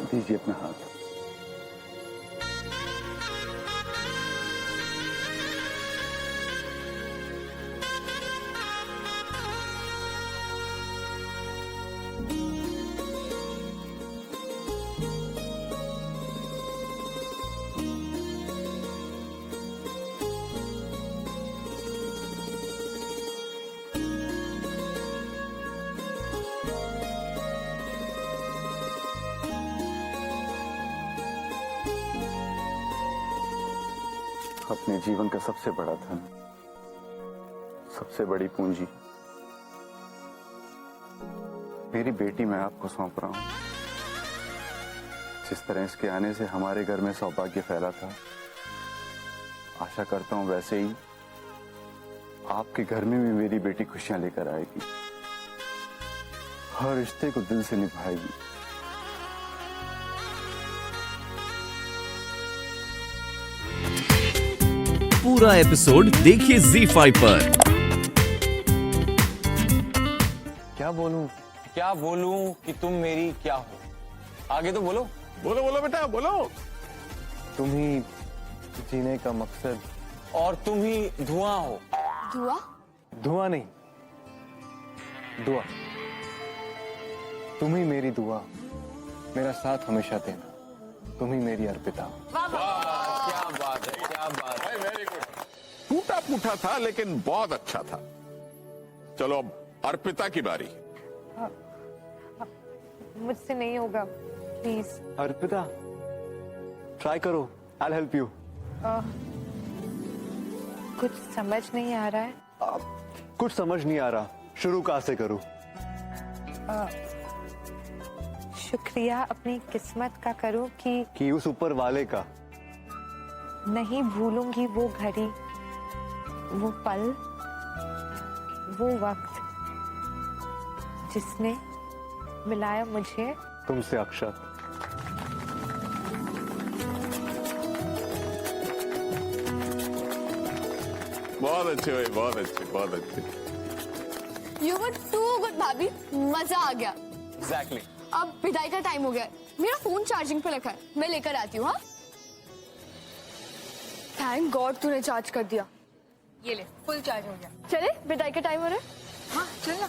दीजिए अपना हाथ। अपने जीवन का सबसे बड़ा धन, सबसे बड़ी पूंजी मेरी बेटी मैं आपको सौंप रहा हूं। जिस तरह इसके आने से हमारे घर में सौभाग्य फैला था, आशा करता हूं वैसे ही आपके घर में भी मेरी बेटी खुशियां लेकर आएगी, हर रिश्ते को दिल से निभाएगी। पूरा एपिसोड देखिए ZEE5 पर। क्या बोलूं कि तुम मेरी क्या हो? आगे तो बोलो। बोलो बोलो बेटा बोलो। तुम ही जीने का मकसद और तुम ही धुआं हो। धुआं? धुआं नहीं, दुआ। तुम ही मेरी दुआ, मेरा साथ हमेशा देना। तुम ही मेरी अर्पिता। क्या बात है, क्या बात है। Very good. टूटा फूटा था लेकिन बहुत अच्छा था। चलो अब अर्पिता की बारी। मुझसे नहीं होगा, प्लीज। अर्पिता, ट्राई करो, I'll help you। कुछ समझ नहीं आ रहा है। कुछ समझ नहीं आ रहा, शुरू कहाँ से करूं? शुक्रिया अपनी किस्मत का करूं कि उस ऊपर वाले का। नहीं भूलूंगी वो घड़ी, वो पल, वो वक्त जिसने मिलाया मुझे तुमसे अक्षत। बहुत अच्छे भाई, बहुत अच्छे, बहुत अच्छे। You were too good भाभी, मजा आ गया। Exactly। अब विदाई का टाइम हो गया है। मेरा फोन चार्जिंग पे रखा है, मैं लेकर आती हूँ। हाँ, थैंक गॉड तूने चार्ज कर दिया। ये ले, फुल चार्ज हो गया। चले, विदाई का टाइम हो रहा है। हाँ चल ना।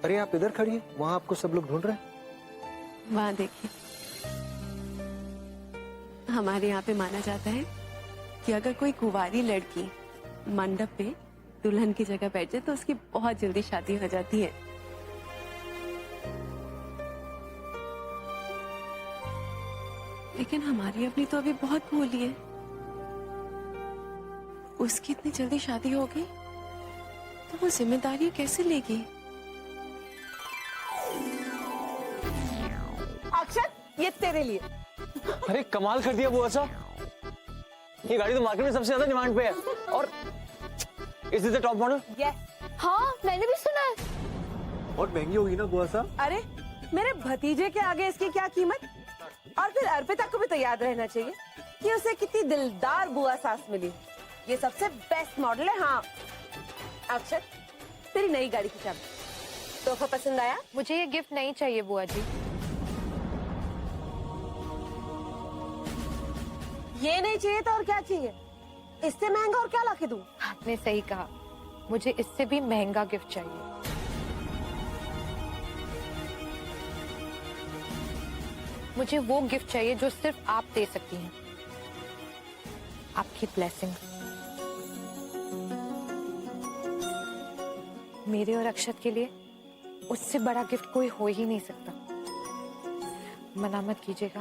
अरे आप इधर खड़ी है, वहां आपको सब लोग ढूंढ रहे हैं। वहाँ देखिए, हमारे यहाँ पे माना जाता है कि अगर कोई कुंवारी लड़की मंडप पे दुल्हन की जगह बैठ जाए तो उसकी बहुत जल्दी शादी हो जाती है। लेकिन हमारी अपनी तो अभी बहुत भोली है, उसकी इतनी जल्दी शादी हो गई तो वो जिम्मेदारी कैसे लेगी? अक्षत, ये तेरे लिए। अरे कमाल कर दिया बुआ साहब, ये गाड़ी तो मार्केट में सबसे ज्यादा डिमांड पे है। और is this the top model? Yes. हाँ, मैंने भी सुना है। और महंगी होगी ना बुआ साहब? अरे मेरे भतीजे के आगे इसकी क्या कीमत। और फिर अर्पिता को भी तो याद रहना चाहिए कि उसे कितनी दिलदार बुआ सास मिली। ये सबसे बेस्ट मॉडल है। हाँ अक्षत, तेरी नई गाड़ी की चाबी। तोहफा पसंद आया? मुझे ये गिफ्ट नहीं चाहिए बुआ जी। ये नहीं चाहिए तो और क्या चाहिए? इससे महंगा और क्या लाके दूं? आपने सही कहा, मुझे इससे भी महंगा गिफ्ट चाहिए। मुझे वो गिफ्ट चाहिए जो सिर्फ आप दे सकती हैं, आपकी ब्लेसिंग। मेरे और अक्षत के लिए उससे बड़ा गिफ्ट कोई हो ही नहीं सकता। मना मत कीजिएगा।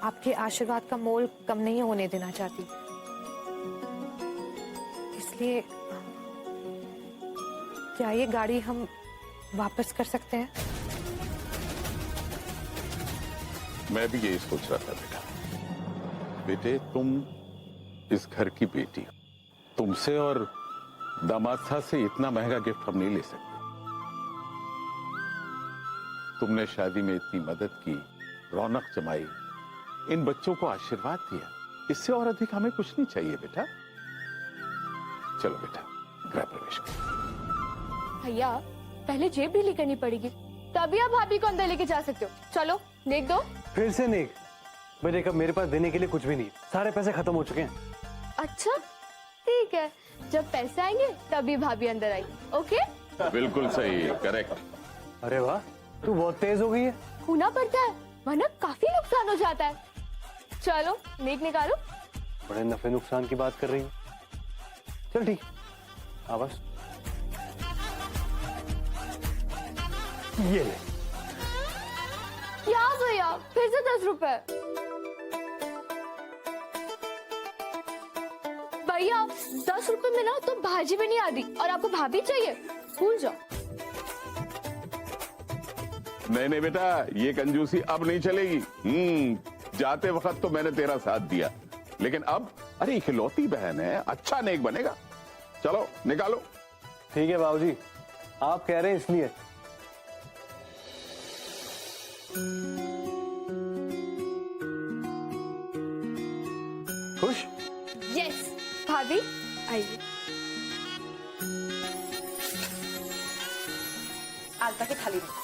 आपके आशीर्वाद का मोल कम नहीं होने देना चाहती, इसलिए क्या ये गाड़ी हम वापस कर सकते हैं? मैं भी यही सोच रहा था बेटा। बेटे, तुम इस घर की बेटी हो, तुमसे और दामाद साहब से इतना महंगा गिफ्ट हम नहीं ले सकते। तुमने शादी में इतनी मदद की, रौनक जमाई, इन बच्चों को आशीर्वाद दिया, इससे और अधिक हमें कुछ नहीं चाहिए बेटा। चलो बेटा, गृह प्रवेश करो। भैया पहले जेब भी लेकर नहीं पड़ेगी, तभी आप भाभी को अंदर लेके जा सकते हो। चलो देख दो। फिर से नेक, बेटे कब मेरे पास देने के लिए कुछ भी नहीं, सारे पैसे खत्म हो चुके हैं। अच्छा ठीक है, जब पैसे आएंगे तभी भाभी अंदर आई। ओके बिल्कुल सही, करेक्ट। अरे वाह, तू बहुत तेज हो गई है। होना पड़ता है, वरना काफी नुकसान हो जाता है। चलो नेक निकालो। बड़े नफे नुकसान की बात कर रही हूँ। चल ठीक, बस ये ले। क्या भैया, फिर से 10 रुपए? भैया 10 रुपए में ना तो भाजी भी नहीं आती, और आपको भाभी चाहिए, भूल जाओ। नहीं नहीं बेटा, ये कंजूसी अब नहीं चलेगी। जाते वक्त तो मैंने तेरा साथ दिया, लेकिन अब अरे इकलौती बहन है, अच्छा नेक बनेगा। चलो निकालो। ठीक है बाबूजी, आप कह रहे हैं इसलिए। खुश? यस भाभी आइए। आलता की थाली में।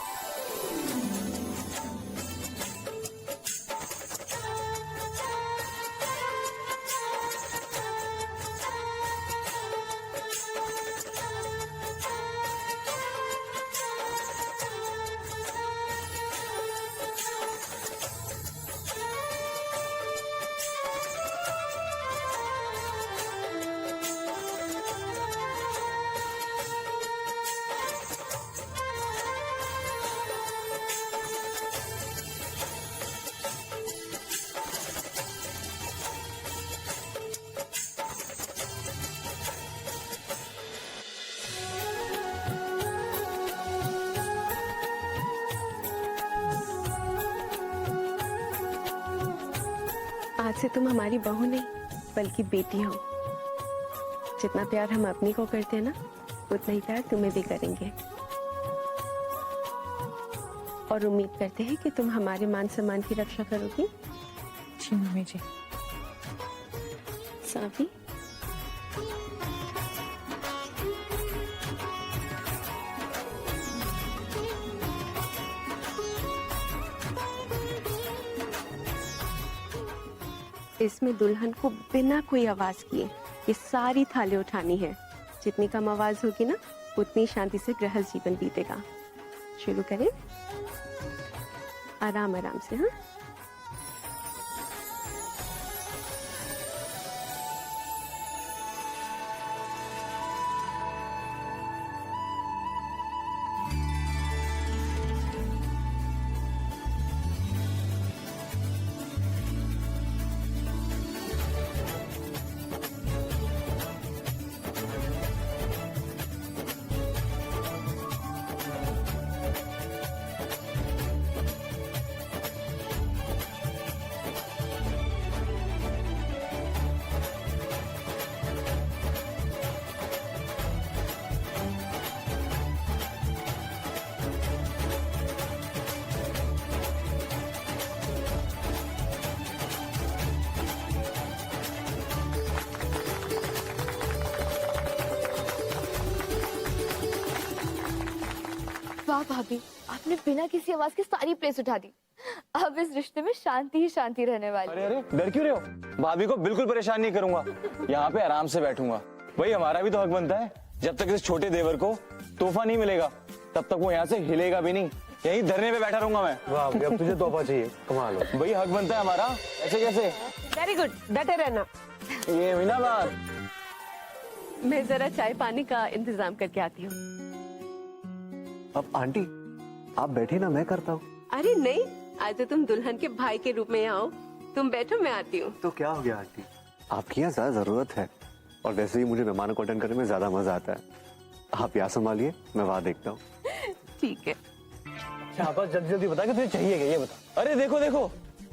आज से तुम हमारी बहू नहीं बल्कि बेटी हो। जितना प्यार हम अपनी को करते हैं ना, उतना ही प्यार तुम्हें भी करेंगे। और उम्मीद करते हैं कि तुम हमारे मान सम्मान की रक्षा करोगी। जी मम्मी जी। सावी, इसमें दुल्हन को बिना कोई आवाज किए ये सारी थाली उठानी है। जितनी कम आवाज होगी ना, उतनी शांति से गृहस्थ जीवन बीतेगा। शुरू करें? आराम आराम से। हाँ, वाह भाभी, आपने बिना किसी आवाज के सारी प्लेस उठा दी। अब इस रिश्ते में शांति ही शांति रहने वाली। अरे अरे, डर क्यों रहे हो? भाभी को बिल्कुल परेशान नहीं करूंगा, यहाँ पे आराम से बैठूंगा। भाई हमारा भी तो हक बनता है, जब तक इस छोटे देवर को तोहफा नहीं मिलेगा तब तक वो यहाँ से हिलेगा भी नहीं। यहीं धरने पे बैठा रहूंगा मैं। वाह, अब तुझे तोहफा चाहिए, कमाल हो। भाई हक बनता है हमारा, ऐसे कैसे? वेरी गुड, डटे रहना। ये हुई ना बात। मैं जरा चाय पानी का इंतजाम करके आती हूँ। अब आंटी आप बैठे ना, मैं करता हूँ। अरे नहीं, आज तो तुम दुल्हन के भाई के रूप में यहाँ आओ। तुम बैठो, मैं आती हूँ। तो क्या हो गया आंटी, आपकी यहाँ ज्यादा जरूरत है, और वैसे ही मुझे मेहमानों को अटेंड करने में ज्यादा मजा आता है। आप यहाँ संभालिए, मैं वहां देखता हूँ। ठीक है। अच्छा बस जल्दी जल्दी बता कि तुझे चाहिए क्या, ये बता। अरे देखो देखो,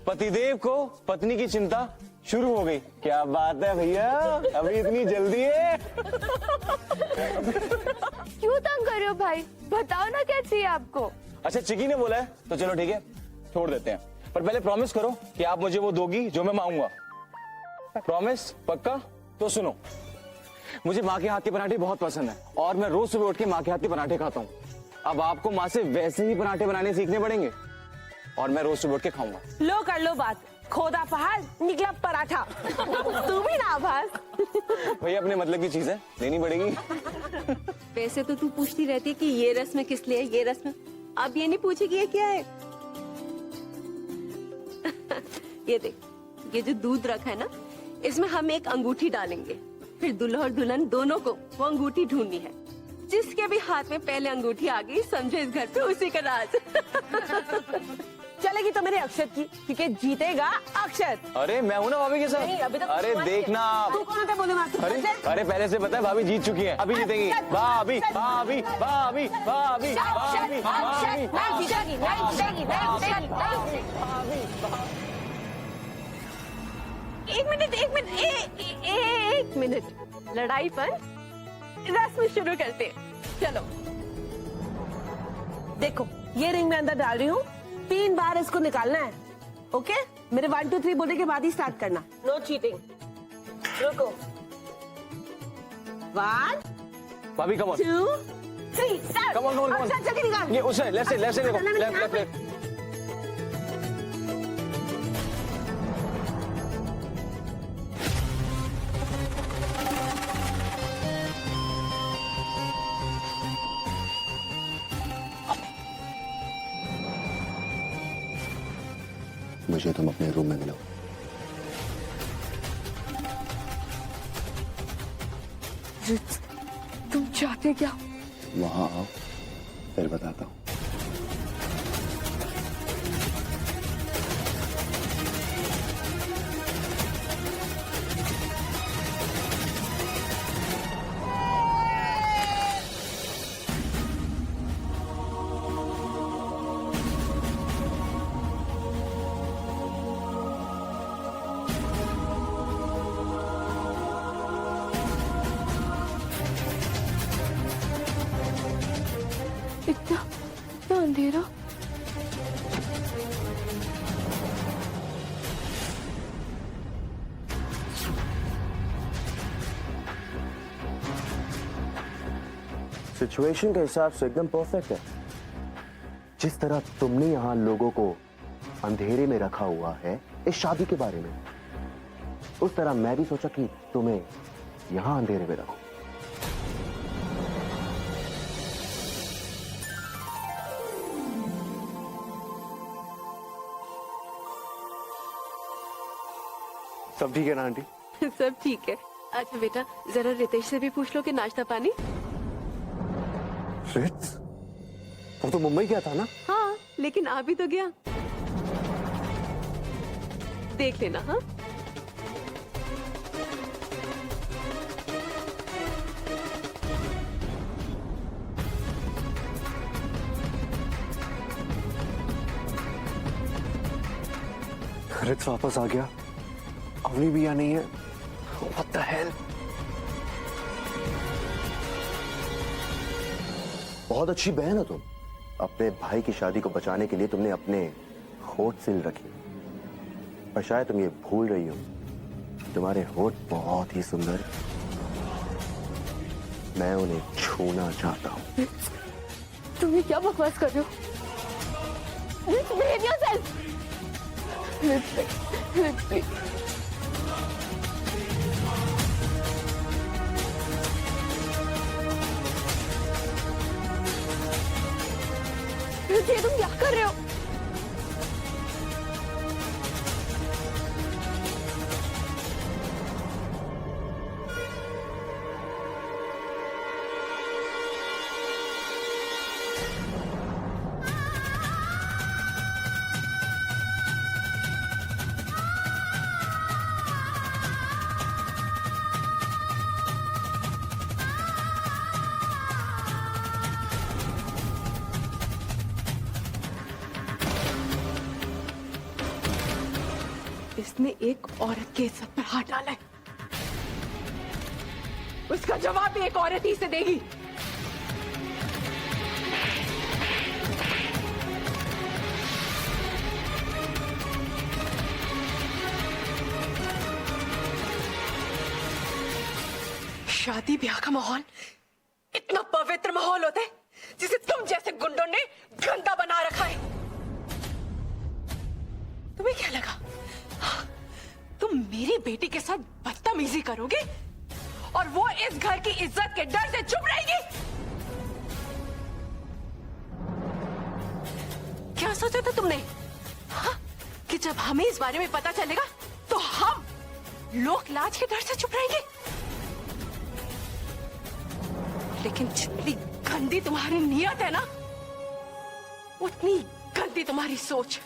पतिदेव को पत्नी की चिंता शुरू हो गई। क्या बात है भैया, अभी इतनी जल्दी है? क्यों तंग कर रहे हो भाई, बताओ ना क्या चाहिए आपको। अच्छा चिकी ने बोला है तो चलो ठीक है, छोड़ देते हैं, पर पहले प्रॉमिस करो कि आप मुझे वो दोगी जो मैं मांगूंगा। प्रॉमिस पक्का? तो सुनो, मुझे माँ के हाथ के पराठे बहुत पसंद है और मैं रोज सुबह उठ के माँ के हाथ के पराठे खाता हूँ। अब आपको माँ से वैसे ही पराठे बनाने सीखने पड़ेंगे और मैं रोज सुबह उठ के खाऊंगा। लो कर लो बात, खोदा पहाड़ निकला पराठा। तू भी ना आभास। भैया अपने मतलब की चीज है, लेनी पड़ेगी। वैसे तो तू पूछती रहती है कि ये रस्म किस लिए है, ये रस्म। अब ये नहीं पूछेगी ये क्या है। ये देख, ये जो दूध रखा है ना, इसमें हम एक अंगूठी डालेंगे, फिर दूल्हा और दुल्हन दोनों को वो अंगूठी ढूंढनी है। जिसके भी हाथ में पहले अंगूठी आ गई, समझो इस घर पे उसी का राज। चलेगी तो मेरे अक्षत की, क्योंकि जीतेगा अक्षत। अरे मैं हूं ना भाभी के नहीं, साथ। अभी तक अरे तुम्हारी देखना आप। तू कौन था बोले माँ? अरे अरे पहले से पता है भाभी जीत चुकी हैं, अभी जीतेंगी। भाभी भाभी भाभी भाभी भाभी भाभी एक मिनट, लड़ाई पर रस्म शुरू करते हैं। चलो देखो, ये रिंग में अंदर डाल रही हूँ, 3 बार इसको निकालना है। ओके, मेरे 1 2 3 बोलने के बाद ही स्टार्ट करना। No cheating. रुको। 1 भाभी come on 2 3 start. Come on come on. Akshat जल्दी निकाल। ये उसे लेफ्ट से देखो, लेफ्ट लेफ्ट। मुझे तुम अपने रूम में मिलो। तुम चाहते क्या? वहां आओ, फिर बताता हूँ। इतना अंधेरा। सिचुएशन के हिसाब से एकदम परफेक्ट है। जिस तरह तुमने यहाँ लोगों को अंधेरे में रखा हुआ है इस शादी के बारे में, उस तरह मैं भी सोचा कि तुम्हें यहाँ अंधेरे में रखो। सब ठीक है ना आंटी? सब ठीक है। अच्छा बेटा, जरा रितेश से भी पूछ लो कि नाश्ता पानी। रित्स? वो तो मुंबई गया था ना? हाँ, लेकिन आ भी तो गया। देख लेना। हाँ, रित्स वापस आ गया, अवनी भी यहाँ नहीं है। What the hell? बहुत अच्छी बहन हो तुम। अपने भाई की शादी को बचाने के लिए तुमने अपने होठ सिल रखी, पर शायद तुम ये भूल रही हो, तुम्हारे होठ बहुत ही सुंदर, मैं उन्हें छूना चाहता हूँ। तुम ये क्या बकवास कर रहे हो? Behave yourself. Please. ये तुम क्या कर रहे हो? उसने एक औरत की इज्जत पर हाथ डाला है, उसका जवाब भी एक औरत ही से देगी। शादी ब्याह का माहौल इतना पवित्र माहौल होता है जिसे तुम जैसे गुंडों ने गंदा बना रखा है। तुम्हें क्या लगा तुम मेरी बेटी के साथ बदतमीजी करोगे और वो इस घर की इज्जत के डर से चुप रहेगी? क्या सोचा था तुमने हाँ? कि जब हमें इस बारे में पता चलेगा तो हम लोक लाज के डर से चुप रहेंगे? लेकिन जितनी गंदी तुम्हारी नियत है ना, उतनी गंदी तुम्हारी सोच।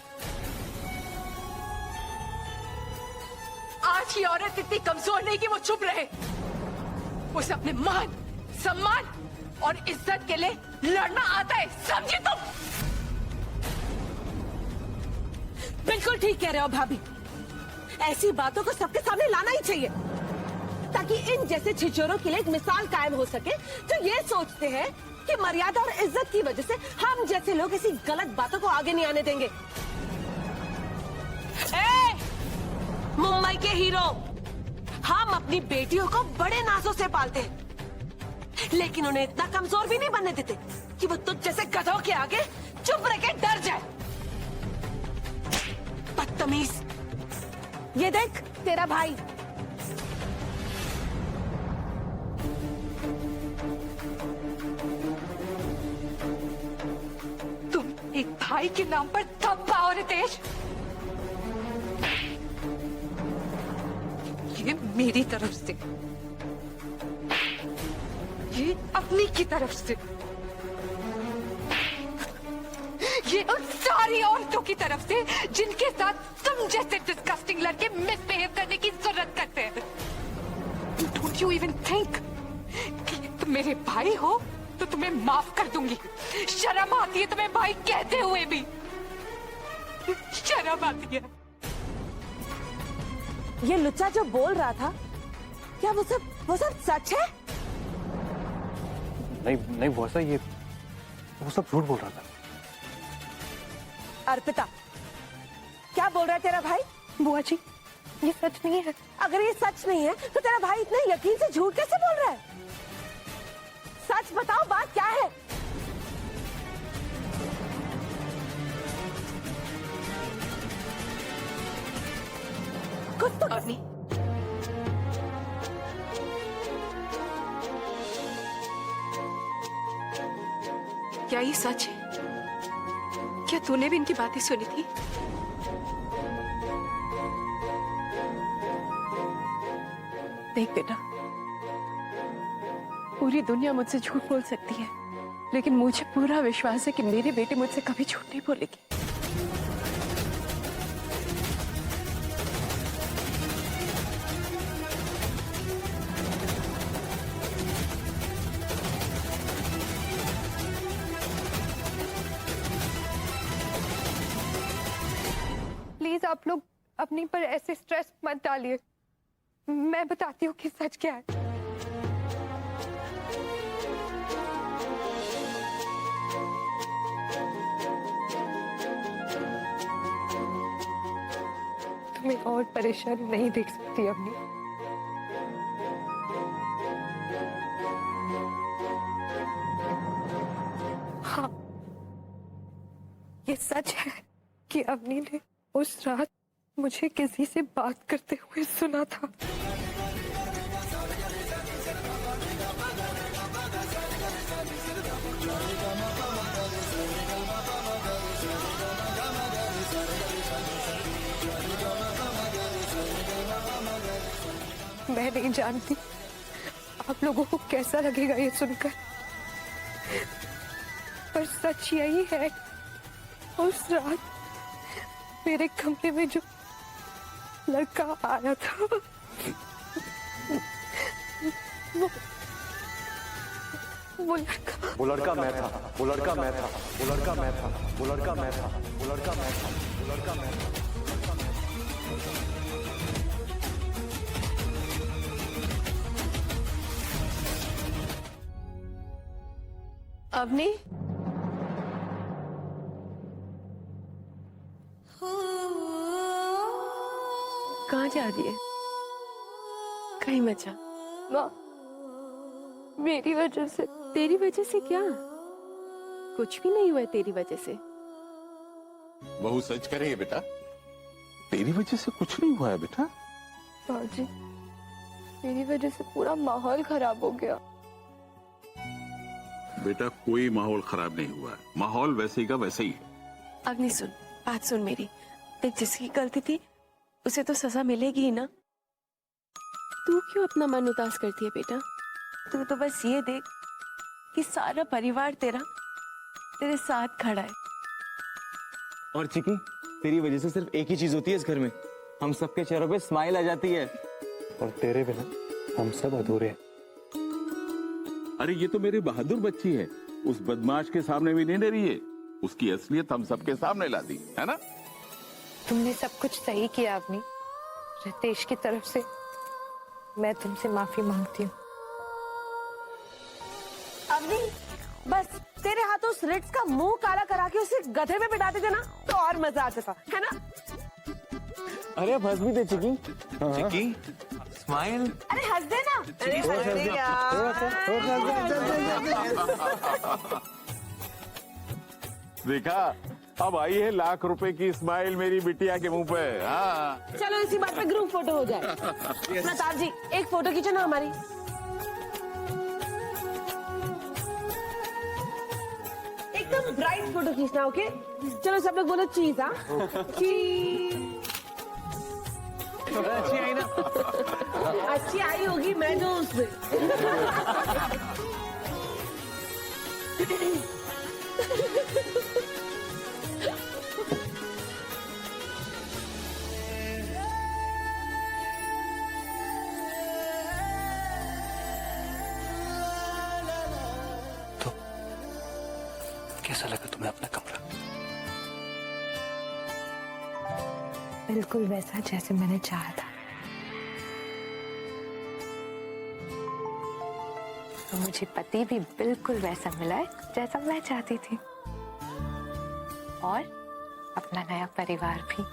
आज की औरत इतनी कमजोर नहीं कि वो चुप रहे, उसे अपने मान, सम्मान और इज्जत के लिए लड़ना आता है, समझी तुम? बिल्कुल ठीक कह रहे हो भाभी, ऐसी बातों को सबके सामने लाना ही चाहिए ताकि इन जैसे छिछोरों के लिए एक मिसाल कायम हो सके जो ये सोचते हैं कि मर्यादा और इज्जत की वजह से हम जैसे लोग ऐसी गलत बातों को आगे नहीं आने देंगे। मुंबई के हीरो, हम अपनी बेटियों को बड़े नाजों से पालते हैं, लेकिन उन्हें इतना कमजोर भी नहीं बनने देते कि वो तुझ जैसे गधों के आगे चुप रह के डर जाए। बदतमीज, ये देख तेरा भाई। तुम एक भाई के नाम पर दम पाओ रितेश। ये मेरी तरफ से, ये अपनी की तरफ से, ये उन सारी औरतों की तरफ से जिनके साथ तुम जैसे डिस्गस्टिंग लड़के मिसबिहेव करने की जरूरत करते हैं। डोंट यू इवन थिंक कि तुम मेरे भाई हो तो तुम्हें माफ कर दूंगी। शर्म आती है तुम्हें भाई कहते हुए भी, शर्म आती है। ये लुच्चा जो बोल रहा था, क्या वो सब सच है? नहीं वो सब झूठ बोल रहा था। अर्पिता, क्या बोल रहा है तेरा भाई? बुआ जी, ये सच नहीं है। अगर ये सच नहीं है तो तेरा भाई इतने यकीन से झूठ कैसे बोल रहा है? सच बताओ, बात क्या है? कुछ तो अग्नि, क्या ये सच है? क्या तूने भी इनकी बातें सुनी थी? देख बेटा, पूरी दुनिया मुझसे झूठ बोल सकती है, लेकिन मुझे पूरा विश्वास है कि मेरी बेटी मुझसे कभी झूठ नहीं बोलेगी। प्लीज आप लोग अपनी पर ऐसे स्ट्रेस मत डालिए, मैं बताती हूँ कि सच क्या है। तुम्हें और परेशान नहीं देख सकती अपनी। हाँ, ये सच है कि अवनी ने उस रात मुझे किसी से बात करते हुए सुना था। मैं नहीं जानती आप लोगों को कैसा लगेगा ये सुनकर, पर सच यही है, उस रात मेरे कमरे में जो लड़का आया था वो लड़का मैं था, वो लड़का मैं था, वो लड़का मैं था, वो लड़का मैं था, वो लड़का मैं था, वो लड़का मैं था। अवनी, कहाँ जा रही है? कहीं मत जा। माँ, मेरी वजह से। तेरी वजह से क्या? कुछ भी नहीं हुआ है तेरी वजह से। बहू सच करे बेटा, तेरी वजह से कुछ नहीं हुआ है बेटा। बाजी, मेरी वजह से पूरा माहौल खराब हो गया। बेटा कोई माहौल खराब नहीं हुआ है, माहौल वैसे ही का वैसे ही है। अग्नि सुन, बात सुन मेरी। देख, जिसकी गलती थी उसे तो सजा मिलेगी ही ना। तू क्यों अपना मन उदास करती है बेटा? तू तो बस ये देख कि सारा परिवार तेरे साथ खड़ा है। और चिकी, तेरी वजह से सिर्फ एक ही चीज होती है इस घर में, हम सबके चेहरों पे स्माइल आ जाती है। और तेरे बिना हम सब अधूरे हैं। अरे ये तो मेरी बहादुर बच्ची है, उस बदमाश के सामने भी नहीं डरी है। उसकी असलियत हम सबके सामने ला दी है ना। तुमने सब कुछ सही किया अपनी। रितेश की तरफ से मैं तुमसे माफी मांगती हूँ। अवनी, बस तेरे हाथों उस रिट्स का मुंह काला करा के उसे गधे में बिठा देते ना तो और मजा आता था, है ना? अरे अब हंस भी दे चिकी। चिकी स्माइल। अरे हंस दे ना। अरे हंस दे यार। देखा, अब आई है लाख रुपए की स्माइल मेरी बिटिया के मुंह पे। हाँ चलो इसी बात पे ग्रुप फोटो हो जाए। प्रताप जी, एक फोटो खींचो ना हमारी। एकदम ब्राइट फोटो खींचना, ओके? चलो सब लोग बोलो चीज। हाँ, चीज। अच्छी आई ना? अच्छी आई होगी, मैं जो उसमें। तो कैसा लगा तुम्हें अपना कमरा? बिल्कुल वैसा जैसे मैंने चाहा था। तो मुझे पति भी बिल्कुल वैसा मिला है जैसा मैं चाहती थी, और अपना नया परिवार भी।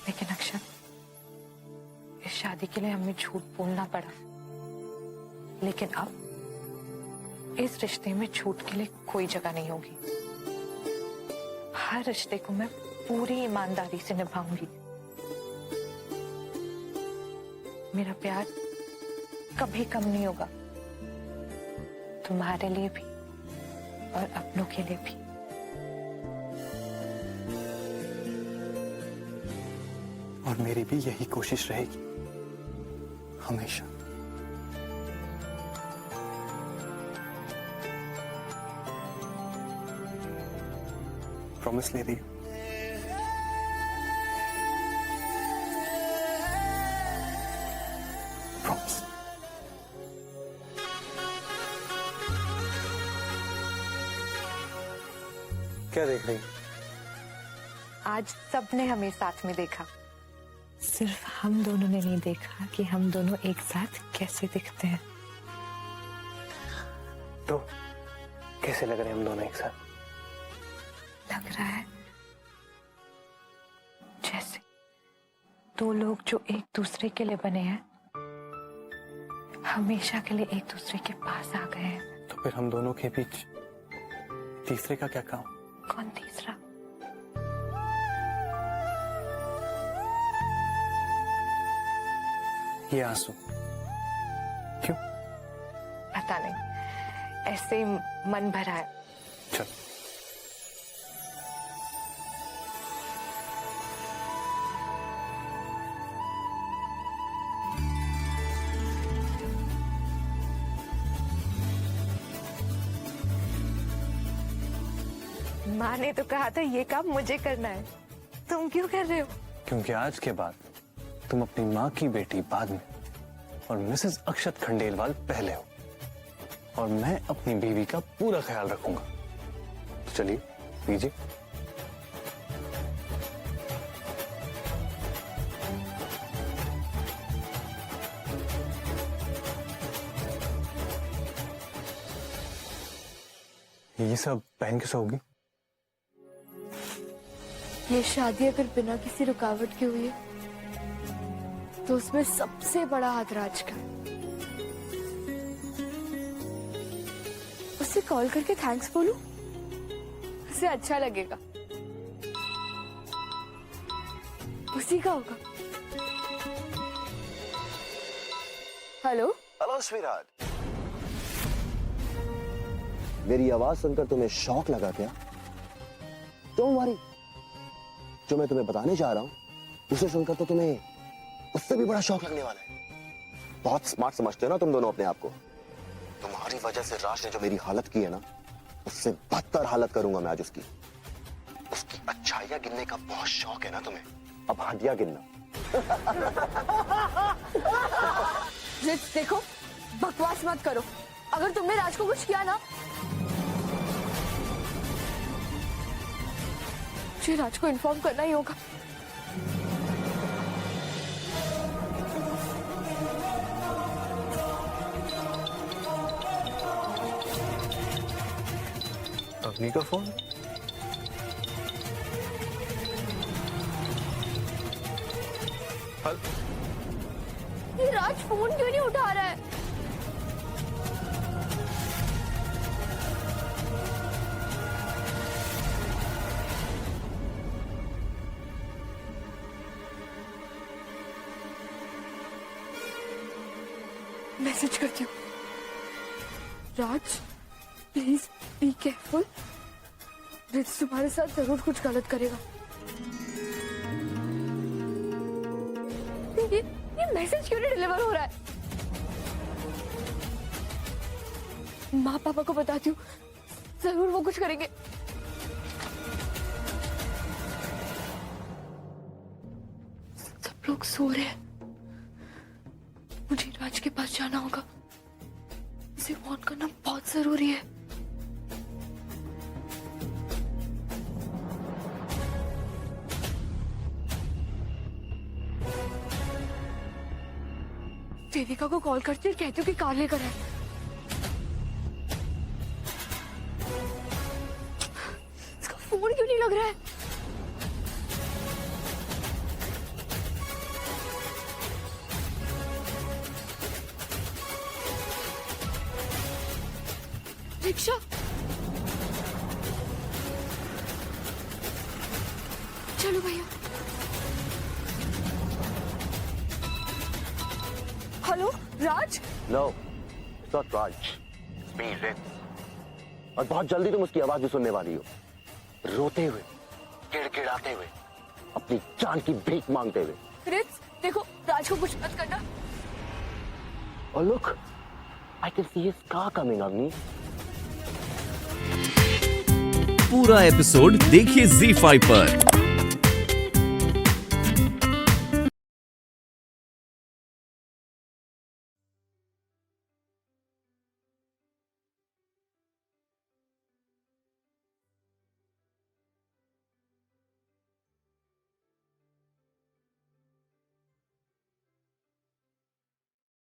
लेकिन अक्षत, इस शादी के लिए हमें झूठ बोलना पड़ा। लेकिन अब इस रिश्ते में झूठ के लिए कोई जगह नहीं होगी। हर रिश्ते को मैं पूरी ईमानदारी से निभाऊंगी। मेरा प्यार कभी कम नहीं होगा, तुम्हारे लिए भी और अपनों के लिए भी। और मेरी भी यही कोशिश रहेगी हमेशा। प्रॉमिस ले रही हूं। प्रॉमिस। क्या देख रही? आज सबने हमें साथ में देखा। सिर्फ हम दोनों ने नहीं देखा कि हम दोनों एक साथ कैसे दिखते हैं। तो कैसे लग रहे हैं हम दोनों एक साथ? लग रहा है जैसे दो लोग जो एक दूसरे के लिए बने हैं, हमेशा के लिए एक दूसरे के पास आ गए हैं। तो फिर हम दोनों के बीच तीसरे का क्या काम? कौन तीसरा? ये आंसू। क्यों? पता नहीं, ऐसे ही मन भरा है। चल। माँ ने तो कहा था ये काम मुझे करना है, तुम क्यों कर रहे हो? क्योंकि आज के बाद तुम अपनी माँ की बेटी बाद में और मिसेस अक्षत खंडेलवाल पहले हो, और मैं अपनी बीवी का पूरा ख्याल रखूंगा। तो चलिए पीजिए। ये सब पहन के सोओगी? ये शादी अगर बिना किसी रुकावट के हुई है तो उसमें सबसे बड़ा हाथ राज का। उसे कॉल करके थैंक्स बोलूं, उसे अच्छा लगेगा। उसी का होगा। हेलो हेलो स्वीटहार्ट, मेरी आवाज सुनकर तुम्हें शौक लगा क्या? डोंट वरी, जो मैं तुम्हें बताने जा रहा हूं उसे सुनकर तो तुम्हें उससे भी बड़ा शौक लगने वाला है। बहुत स्मार्ट समझते हो ना तुम दोनों अपने आप को। तुम्हारी वजह से राज ने जो मेरी हालत की है ना, उससे बदतर हालत करूंगा मैं आज उसकी। उसकी अच्छाइयां गिनने का बहुत शौक है ना तुम्हें, अब हड्डियां गिनना। रिच देखो, बकवास मत करो। अगर तुमने राज को कुछ किया ना, मुझे राज को इन्फॉर्म करना ही होगा। अग्नि का फोन? ये राज फोन क्यों नहीं उठा रहा है? मैसेज करती हूँ। राज प्लीज बी केयरफुल, रिच तुम्हारे साथ जरूर कुछ गलत करेगा। ये मैसेज क्यों नहीं डिलीवर हो रहा है? माँ पापा को बताती हूँ, जरूर वो कुछ करेंगे। सब लोग सो रहे हैं, मुझे राज के पास जाना होगा। इसे फोन करना बहुत जरूरी है। देविका को कॉल करती और कहती हूँ कि कार लेकर आए। इसका फोन क्यों नहीं लग रहा है? रिक्शा, चलो भैया। Hello Raj? No, it's not Raj, it's me, Rich. और बहुत जल्दी तुम उसकी आवाज भी सुनने वाली हो, रोते हुए, गिड़गिड़ाते हुए, अपनी जान की भीख मांगते हुए। रिच देखो, राज को कुछ मत करना। और look, I can see his car coming अग्नि। पूरा एपिसोड देखिए ZEE5 पर।